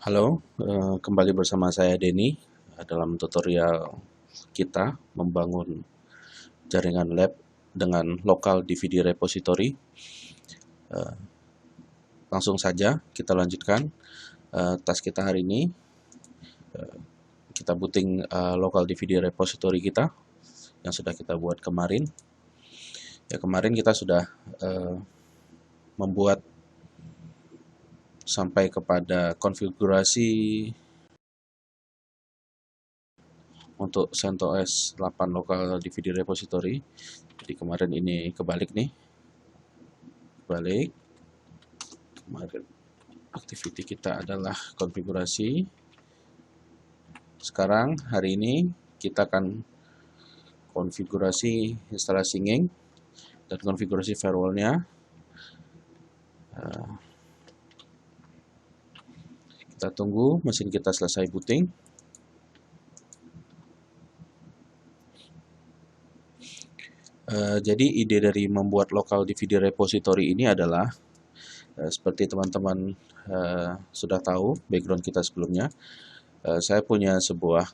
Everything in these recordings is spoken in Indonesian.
Halo, kembali bersama saya Denny dalam tutorial kita membangun jaringan lab dengan local DVD repository. Eh, Langsung saja kita lanjutkan task kita hari ini. Kita booting local DVD repository kita yang sudah kita buat kemarin. Ya, kemarin kita sudah membuat sampai kepada konfigurasi untuk CentOS 8 local DVD repository. Jadi kemarin ini kebalik nih. Kemarin activity kita adalah konfigurasi. Sekarang hari ini kita akan konfigurasi instalasi Nging dan konfigurasi firewall-nya. Kita tunggu mesin kita selesai booting. Jadi ide dari membuat local DVD repository ini adalah seperti teman-teman sudah tahu background kita sebelumnya, saya punya sebuah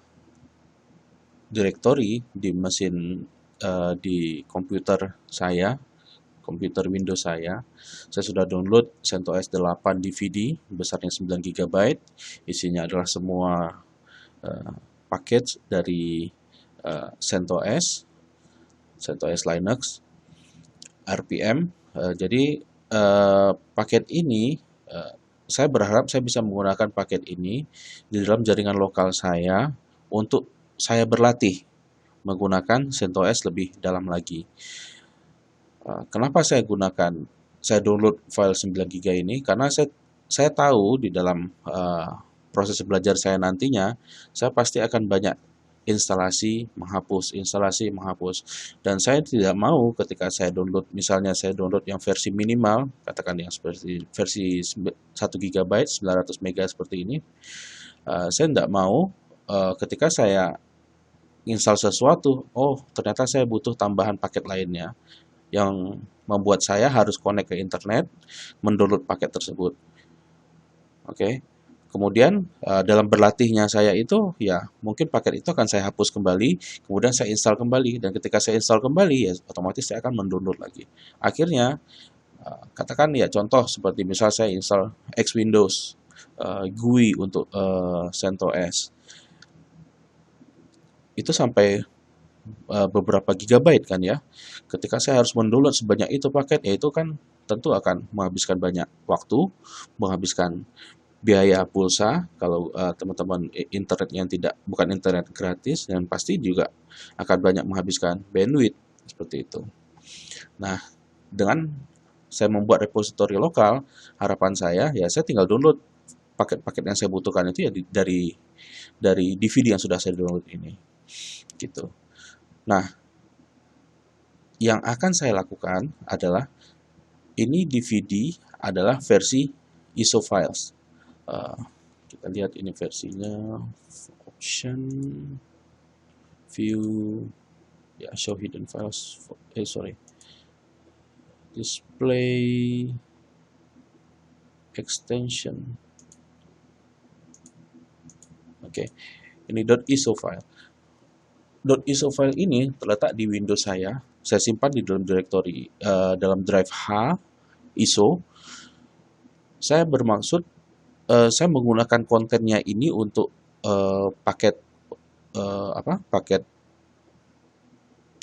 directory di mesin di komputer saya, komputer Windows saya sudah download CentOS 8 DVD besarnya 9 GB. Isinya adalah semua package dari CentOS Linux, RPM. Jadi paket ini saya berharap saya bisa menggunakan paket ini di dalam jaringan lokal saya untuk saya berlatih menggunakan CentOS lebih dalam lagi. Kenapa saya download file 9 GB ini? Karena saya tahu di dalam proses belajar saya nantinya, saya pasti akan banyak instalasi, menghapus, dan saya tidak mau ketika saya download, misalnya saya download yang versi minimal, katakan yang seperti versi 1 GB 900 MB seperti ini, saya tidak mau ketika saya install sesuatu, oh ternyata saya butuh tambahan paket lainnya yang membuat saya harus connect ke internet, mendownload paket tersebut. Oke. Kemudian dalam berlatihnya saya itu, ya mungkin paket itu akan saya hapus kembali, kemudian saya install kembali, dan ketika saya install kembali ya otomatis saya akan mendownload lagi. Akhirnya katakan ya contoh seperti misal saya install X Windows GUI untuk CentOS, itu sampai beberapa gigabyte kan ya. Ketika saya harus mendownload sebanyak itu paket, ya itu kan tentu akan menghabiskan banyak waktu, menghabiskan biaya pulsa kalau teman-teman internet yang bukan internet gratis, dan pasti juga akan banyak menghabiskan bandwidth seperti itu. Nah, dengan saya membuat repository lokal, harapan saya ya saya tinggal download paket-paket yang saya butuhkan itu ya dari DVD yang sudah saya download ini. Gitu. Nah, yang akan saya lakukan adalah ini DVD adalah versi ISO files. Kita lihat ini versinya, option, view, ya show hidden files, display, extension. Oke, ini .iso file. .iso file ini terletak di Windows saya simpan di dalam directory, dalam drive H, ISO. Saya bermaksud saya menggunakan kontennya ini untuk paket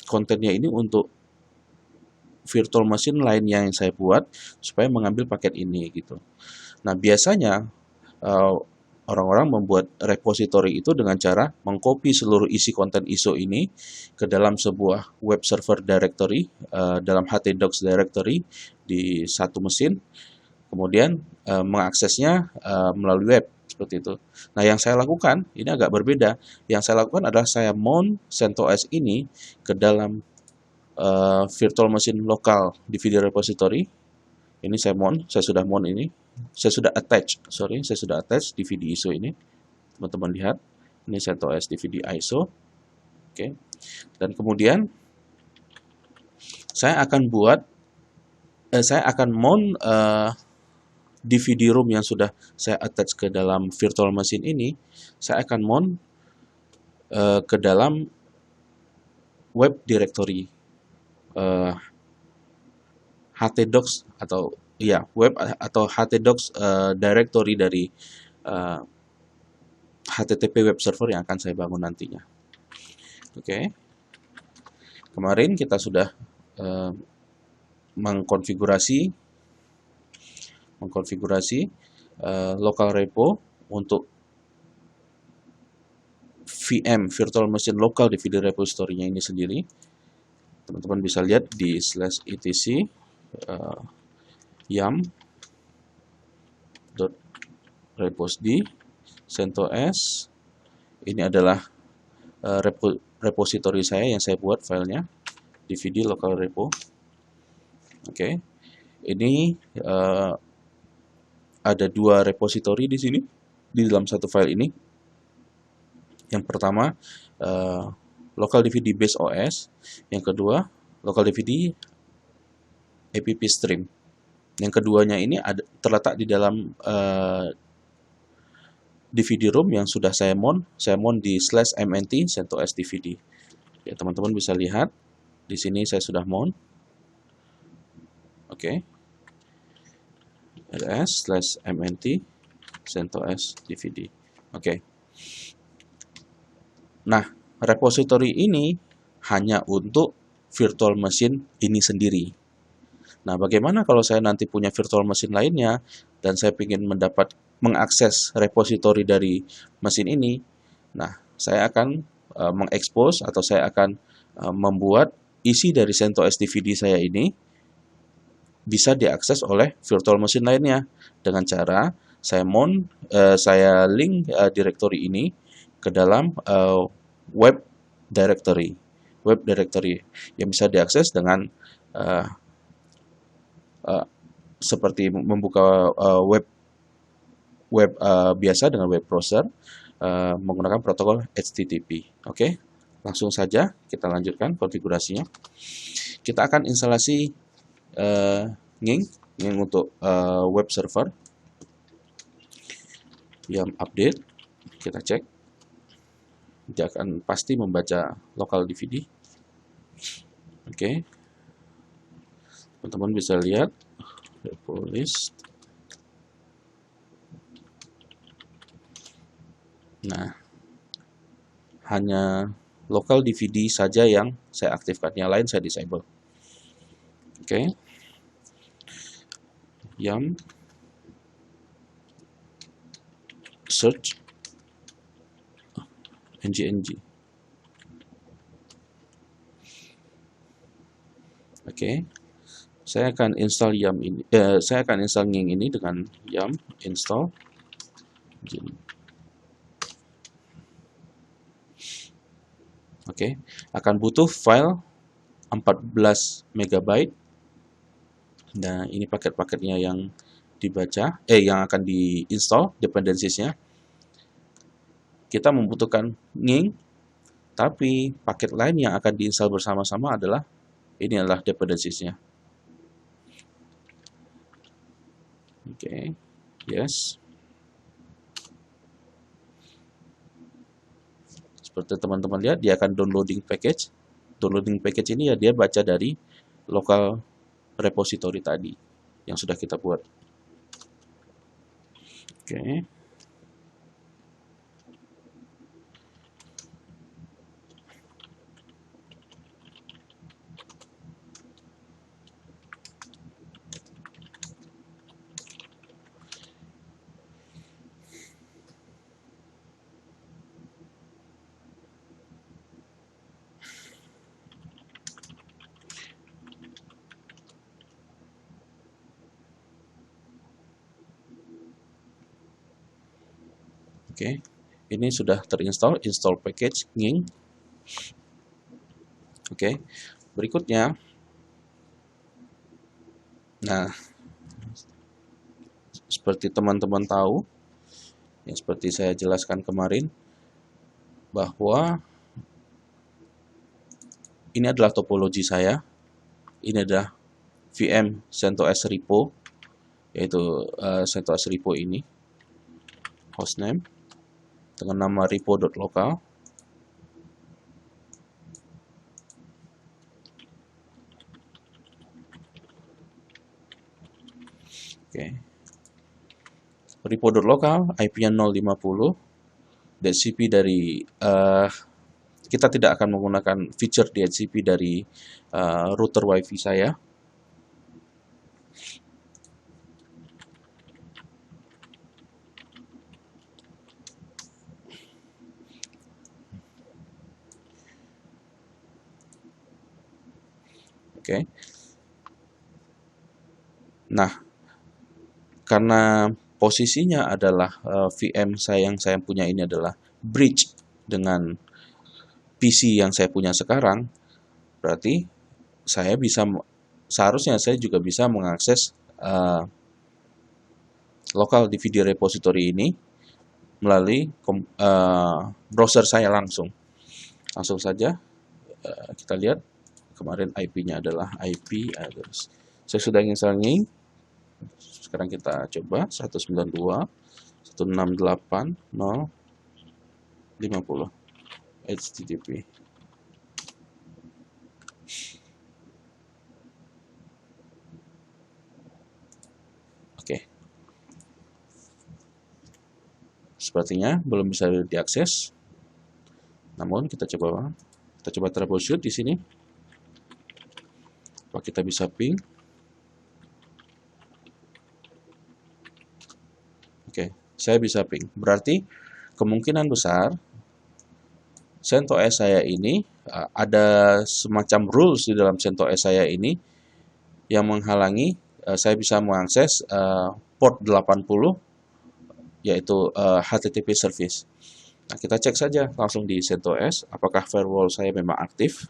kontennya ini untuk virtual machine lain yang saya buat supaya mengambil paket ini gitu. Nah, biasanya orang-orang membuat repository itu dengan cara mengcopy seluruh isi konten ISO ini ke dalam sebuah web server directory, dalam htdocs directory di satu mesin, kemudian mengaksesnya melalui web seperti itu. Nah, yang saya lakukan ini agak berbeda. Yang saya lakukan adalah saya mount CentOS ini ke dalam virtual machine lokal di video repository. Ini saya sudah mount ini. Saya sudah attach DVD ISO ini. Teman-teman lihat, ini CentOS DVD ISO. Oke. Dan kemudian saya akan mount DVD room yang sudah saya attach ke dalam virtual machine ini, saya akan mount ke dalam web directory htdocs atau ya web atau htdocs directory dari HTTP web server yang akan saya bangun nantinya. Oke. Kemarin kita sudah mengkonfigurasi local repo untuk VM virtual machine lokal DVD repository-nya ini sendiri. Teman-teman bisa lihat di /etc yum.reposd CentOS. Ini adalah repository saya yang saya buat filenya, DVD local repo. Oke. Ini ada dua repository di sini di dalam satu file ini. Yang pertama local DVD base OS, yang kedua local DVD app stream. Yang keduanya ini terletak di dalam DVD room yang sudah saya mount di /mnt CentOS DVD. Ya, teman-teman bisa lihat di sini saya sudah mount. Oke. /mnt CentOS DVD. Oke. Nah, repository ini hanya untuk virtual machine ini sendiri. Nah, bagaimana kalau saya nanti punya virtual machine lainnya dan saya ingin mengakses repository dari mesin ini? Nah, saya akan mengekspos atau saya akan membuat isi dari CentOS DVD saya ini bisa diakses oleh virtual machine lainnya dengan cara saya link directory ini ke dalam web directory yang bisa diakses dengan seperti membuka web biasa dengan web browser menggunakan protokol HTTP. Oke, langsung saja kita lanjutkan konfigurasinya. Kita akan instalasi Nging untuk web server. Yum update, kita cek. Dia akan pasti membaca local DVD. Oke. Teman-teman bisa lihat repo list. Nah, hanya local DVD saja yang saya aktifkan, yang lain saya disable. Oke. Yum search ng. Oke. Saya akan install yum ini. Saya akan install Nging ini dengan yum install. Oke. Akan butuh file 14 MB. Nah, ini paket-paketnya yang dibaca, yang akan diinstal dependencies-nya. Kita membutuhkan Nging, tapi paket lain yang akan diinstal bersama-sama adalah dependencies-nya. Oke, yes. Seperti teman-teman lihat, dia akan downloading package. Downloading package ini ya dia baca dari local repository tadi yang sudah kita buat. Oke. Oke, ini sudah terinstall, install package Nging. Oke, berikutnya, nah, seperti teman-teman tahu, yang seperti saya jelaskan kemarin, bahwa ini adalah topologi saya, ini adalah VM CentOS repo, yaitu CentOS repo ini, hostname dengan nama repo.local. Oke. Repo.local, IP-nya 050, DHCP dari kita tidak akan menggunakan feature DHCP dari router WiFi saya. Oke. Nah, karena posisinya adalah VM yang saya punya ini adalah bridge dengan PC yang saya punya sekarang, berarti seharusnya saya juga bisa mengakses local DVD repository ini melalui browser saya langsung. Langsung saja kita lihat kemarin IP-nya adalah IP address. Saya sudah install-nya. Sekarang kita coba 192.168.0.50 HTTP. Oke. Sepertinya belum bisa diakses. Namun kita coba troubleshoot di sini. Apa kita bisa ping? Oke, saya bisa ping. Berarti kemungkinan besar CentOS saya ini ada semacam rules di dalam CentOS saya ini yang menghalangi saya bisa mengakses port 80 yaitu HTTP service. Nah, kita cek saja langsung di CentOS apakah firewall saya memang aktif.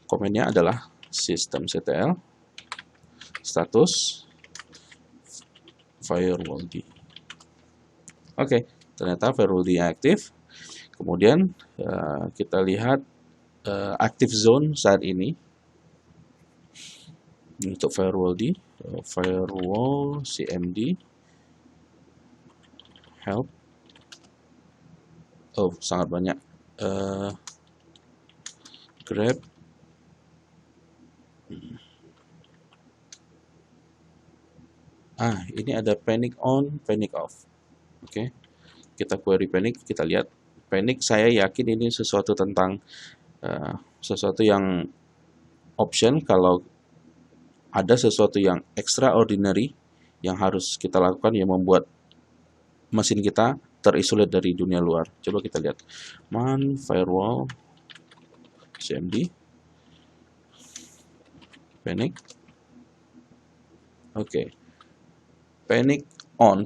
Komennya adalah systemctl status firewall D. Oke, ternyata firewall D aktif. Kemudian kita lihat active zone saat ini untuk firewall D, firewall cmd help. Oh, sangat banyak. Grab. Ini ada panic on, panic off. Oke, kita query panic, kita lihat panic. Saya yakin ini sesuatu tentang sesuatu yang option kalau ada sesuatu yang extraordinary yang harus kita lakukan yang membuat mesin kita terisolir dari dunia luar. Coba kita lihat. Man firewall cmd panic. Oke. Panic on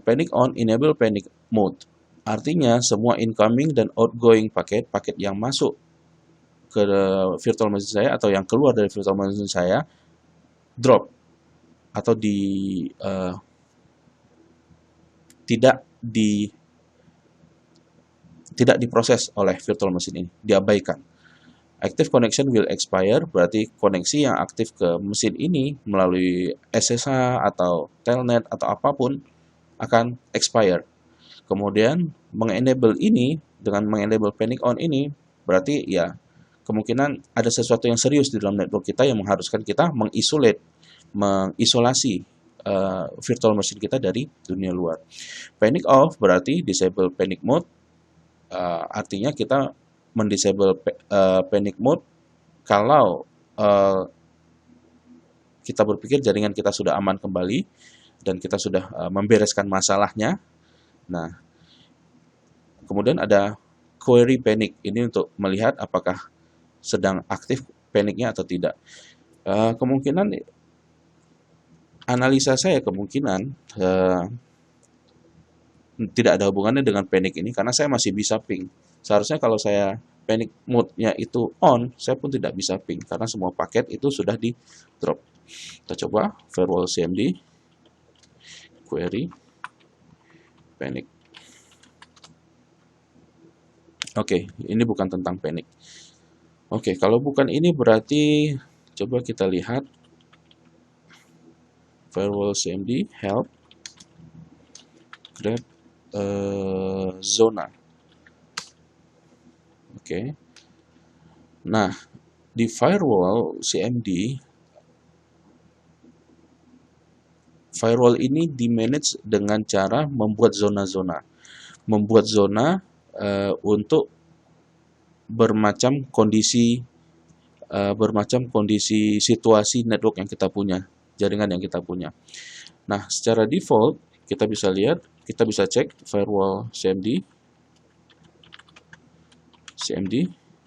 enable panic mode. Artinya semua incoming dan outgoing paket yang masuk ke virtual machine saya atau yang keluar dari virtual machine saya drop atau tidak diproses oleh virtual machine ini, diabaikan. Active connection will expire, berarti koneksi yang aktif ke mesin ini melalui SSH atau telnet atau apapun akan expire. Kemudian mengenable ini dengan mengenable panic on ini berarti ya kemungkinan ada sesuatu yang serius di dalam network kita yang mengharuskan kita mengisolasi virtual machine kita dari dunia luar. Panic off berarti disable panic mode, artinya kita mendisable panic mode kalau kita berpikir jaringan kita sudah aman kembali dan kita sudah membereskan masalahnya. Nah, kemudian ada query panic, ini untuk melihat apakah sedang aktif paniknya atau tidak. Kemungkinan analisa saya kemungkinan tidak ada hubungannya dengan panic ini karena saya masih bisa ping. Seharusnya kalau saya panic mode-nya itu on, saya pun tidak bisa ping karena semua paket itu sudah di drop. Kita coba firewall cmd query panic. Oke, ini bukan tentang panic. Oke, kalau bukan ini berarti coba kita lihat firewall CMD help grep zona. Oke. Nah, di firewall CMD, firewall ini di-manage dengan cara membuat zona-zona. Membuat zona untuk bermacam kondisi situasi network yang kita punya, jaringan yang kita punya. Nah, secara default kita bisa lihat, kita bisa cek firewall CMD,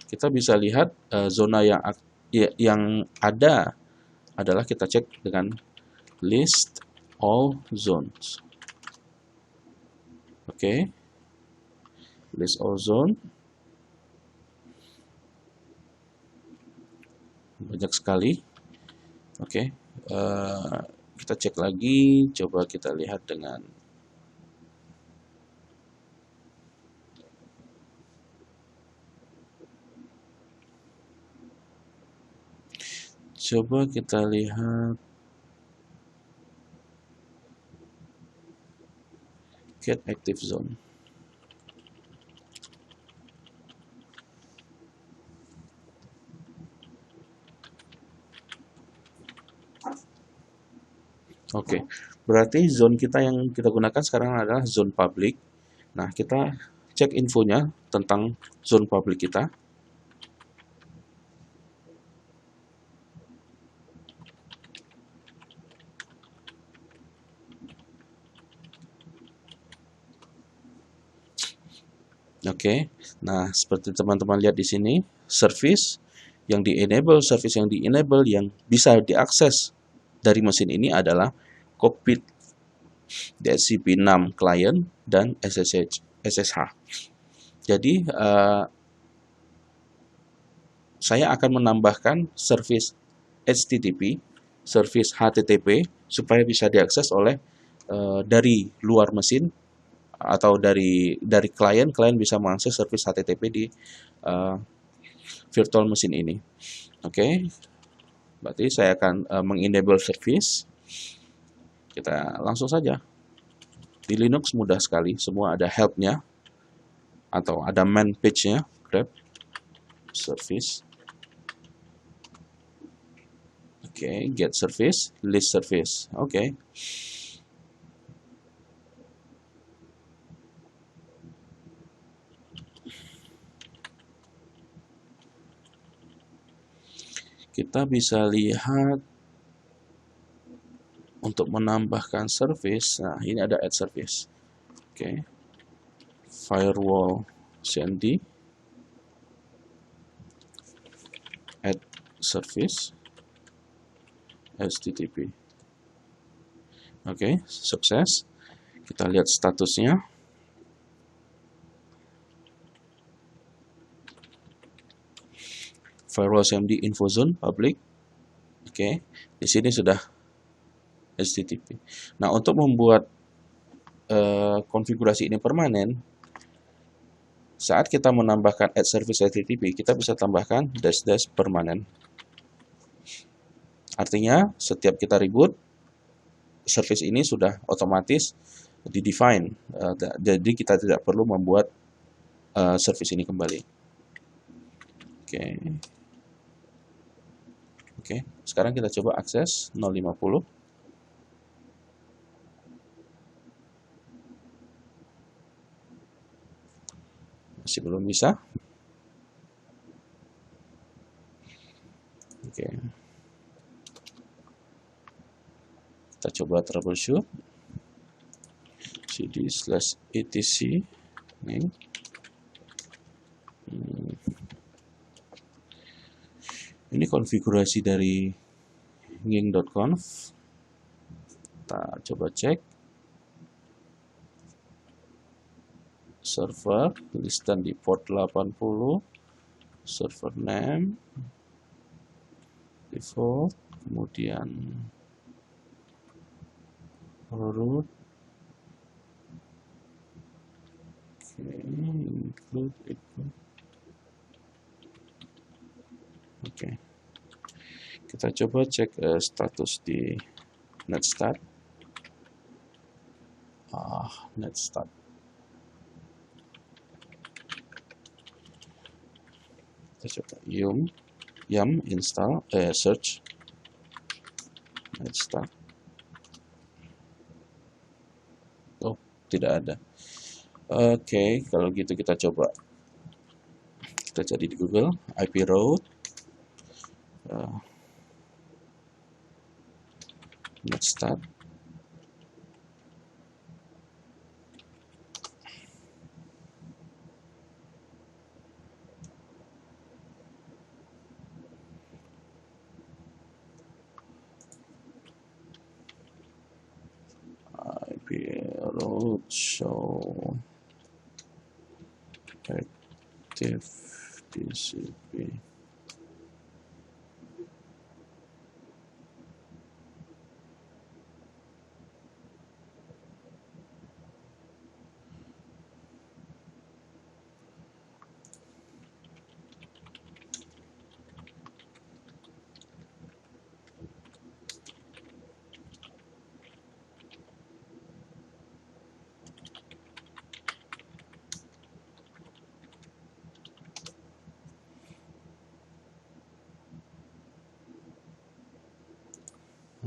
kita bisa lihat zona yang ada adalah kita cek dengan list all zones. Oke. List all zone. Banyak sekali. Oke. Kita cek lagi, coba kita lihat dengan get active zone. Oke, berarti zone kita yang kita gunakan sekarang adalah zone public. Nah, kita cek infonya tentang zone public kita. Oke, nah seperti teman-teman lihat di sini, service yang di-enable yang bisa diakses dari mesin ini adalah cockpit DHCP6 client dan SSH. Jadi saya akan menambahkan service HTTP, service HTTP supaya bisa diakses oleh dari luar mesin atau dari klien bisa mengakses service HTTP di virtual mesin ini. Oke. Berarti saya akan mengenable service. Kita langsung saja. Di Linux mudah sekali, semua ada help-nya atau ada man page-nya, grep service. Oke, get service, list service. Oke. Kita bisa lihat untuk menambahkan service. Nah, ini ada add service. Oke. Firewall CMD, add service, HTTP. Oke, sukses. Kita lihat statusnya. Firewall CMD info zone public. Oke, di sini sudah HTTP. Nah, untuk membuat konfigurasi ini permanen, saat kita menambahkan add service HTTP, kita bisa tambahkan dash permanen. Artinya, setiap kita reboot, service ini sudah otomatis di-define. Jadi, kita tidak perlu membuat service ini kembali. Oke, sekarang kita coba akses 050. Masih belum bisa. Oke. Kita coba troubleshoot. cd/etc. Ini. Ini konfigurasi dari ging.conf. Kita coba cek. Server, tulisan di port 80. Server name. Default. Kemudian root. Include. Oke. Kita coba cek status di Net start. Net start. Kita coba yum install search net start. Oh, tidak ada. Oke, kalau gitu kita coba. Kita cari di Google IP route net start. IP route show active TCP.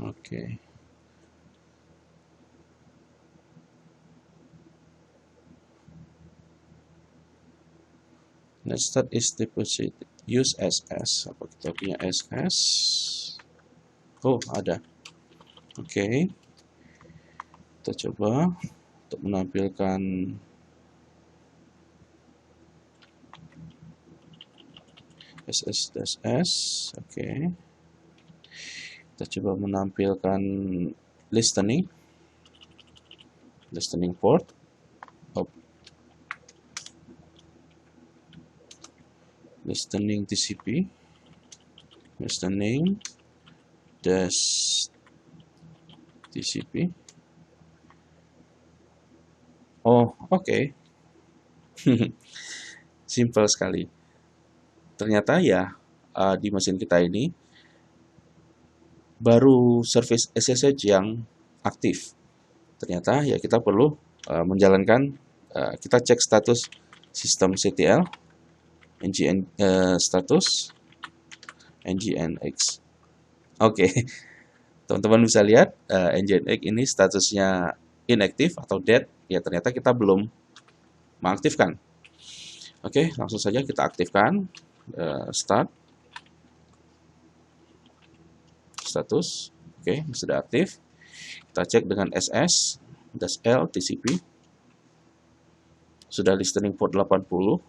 Oke. Net start is deposit. Use SS. Apa kita punya SS? Oh, ada. Oke. Kita coba untuk menampilkan SS-S. Oke. Kita coba menampilkan listening port. Listening TCP, listening dash TCP. Oh, oke. Simple sekali. Ternyata ya di mesin kita ini baru service SSH yang aktif. Ternyata ya kita perlu menjalankan, kita cek status sistem CTL, status nginx. Oke, teman-teman bisa lihat nginx ini statusnya inactive atau dead. Ya ternyata kita belum mengaktifkan. Oke, langsung saja kita aktifkan start status. Oke, sudah aktif. Kita cek dengan SS-L TCP. Sudah listening port 80.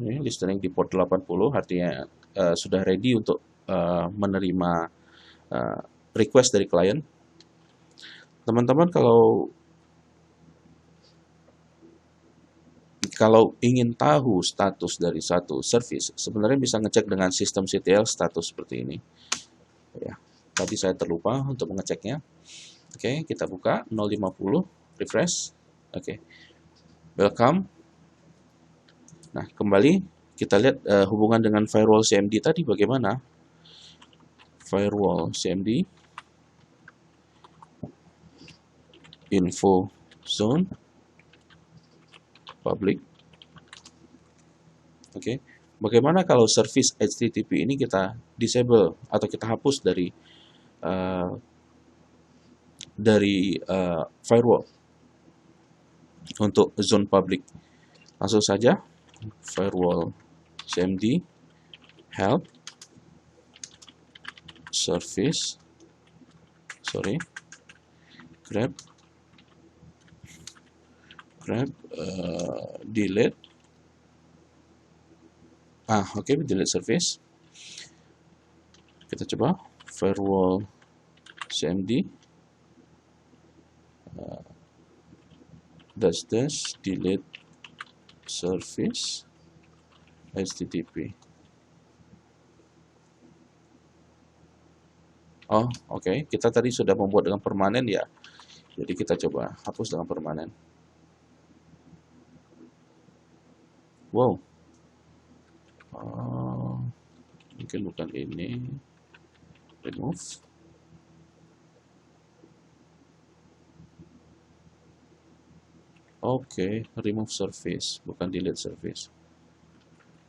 Ini listening di port 80 artinya sudah ready untuk menerima request dari klien. Teman-teman kalau ingin tahu status dari satu service, sebenarnya bisa ngecek dengan sistem CTL status seperti ini. Ya, tadi saya terlupa untuk mengeceknya. Oke, kita buka 050, refresh. Oke, welcome. Nah, kembali kita lihat hubungan dengan firewall CMD tadi bagaimana. Firewall CMD, info zone, public. Oke, bagaimana kalau service HTTP ini kita disable atau kita hapus dari firewall untuk zone public? Langsung saja firewall CMD help service grab delete delete service. Kita coba firewall CMD dash delete service HTTP. Oh, oke. Kita tadi sudah membuat dengan permanen ya. Jadi kita coba hapus dengan permanen. Wow. Mungkin bukan ini. Remove. Oke, remove service, bukan delete service.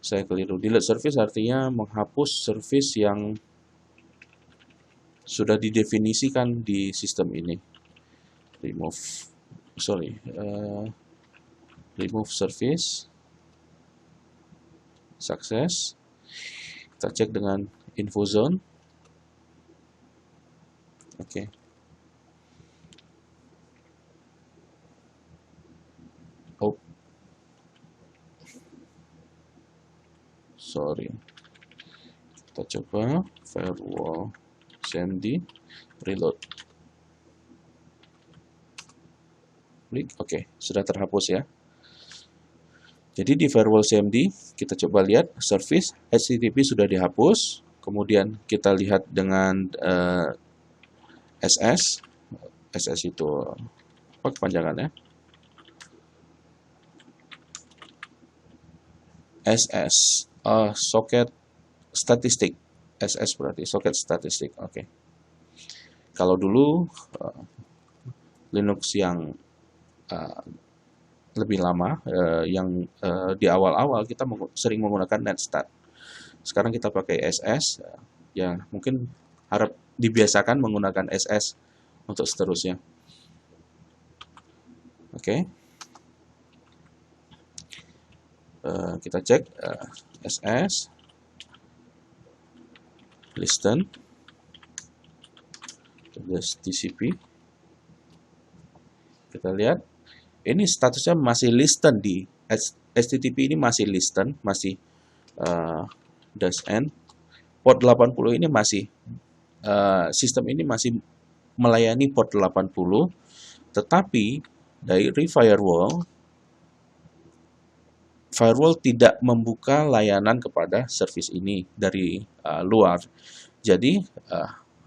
Saya keliru. Delete service artinya menghapus service yang sudah didefinisikan di sistem ini. Remove, sorry, remove service, sukses. Kita cek dengan info zone. Oke. Oh, sorry. Kita coba firewall CMD reload. Klik, oke, sudah terhapus ya. Jadi di firewall CMD kita coba lihat service HTTP sudah dihapus. Kemudian kita lihat dengan SS. SS itu apa kepanjangannya? SS, socket statistik. SS berarti socket statistik. Oke. Kalau dulu Linux yang lebih lama, yang di awal-awal kita sering menggunakan netstat. Sekarang kita pakai SS, ya mungkin harap dibiasakan menggunakan SS untuk seterusnya. Oke. Kita cek SS listen TCP. Kita lihat ini statusnya masih listen di HTTP ini, masih listen, masih -n. Port 80 ini masih sistem ini masih melayani port 80, tetapi dari firewall tidak membuka layanan kepada service ini dari luar. Jadi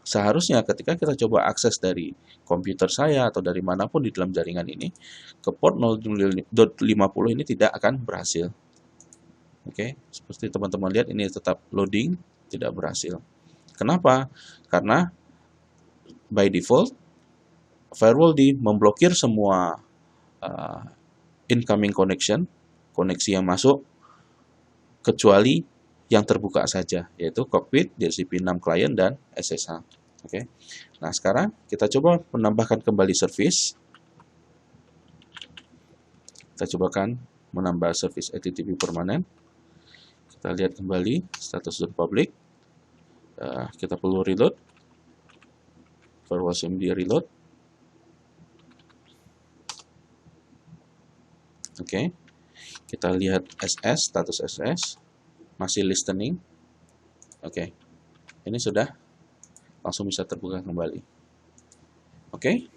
seharusnya ketika kita coba akses dari komputer saya atau dari manapun di dalam jaringan ini ke port 0.50 ini tidak akan berhasil. Oke, seperti teman-teman lihat ini tetap loading, tidak berhasil. Kenapa? Karena by default firewall memblokir semua incoming connection, koneksi yang masuk, kecuali yang terbuka saja, yaitu cockpit, DHCP6 client, dan SSH. Oke. Nah, sekarang kita coba menambahkan kembali service. Kita cobakan menambah service HTTP permanen. Kita lihat kembali status public. Kita perlu reload. Firewall CMD reload. Oke. Kita lihat SS, status SS. Masih listening. Oke. Ini sudah langsung bisa terbuka kembali. Oke.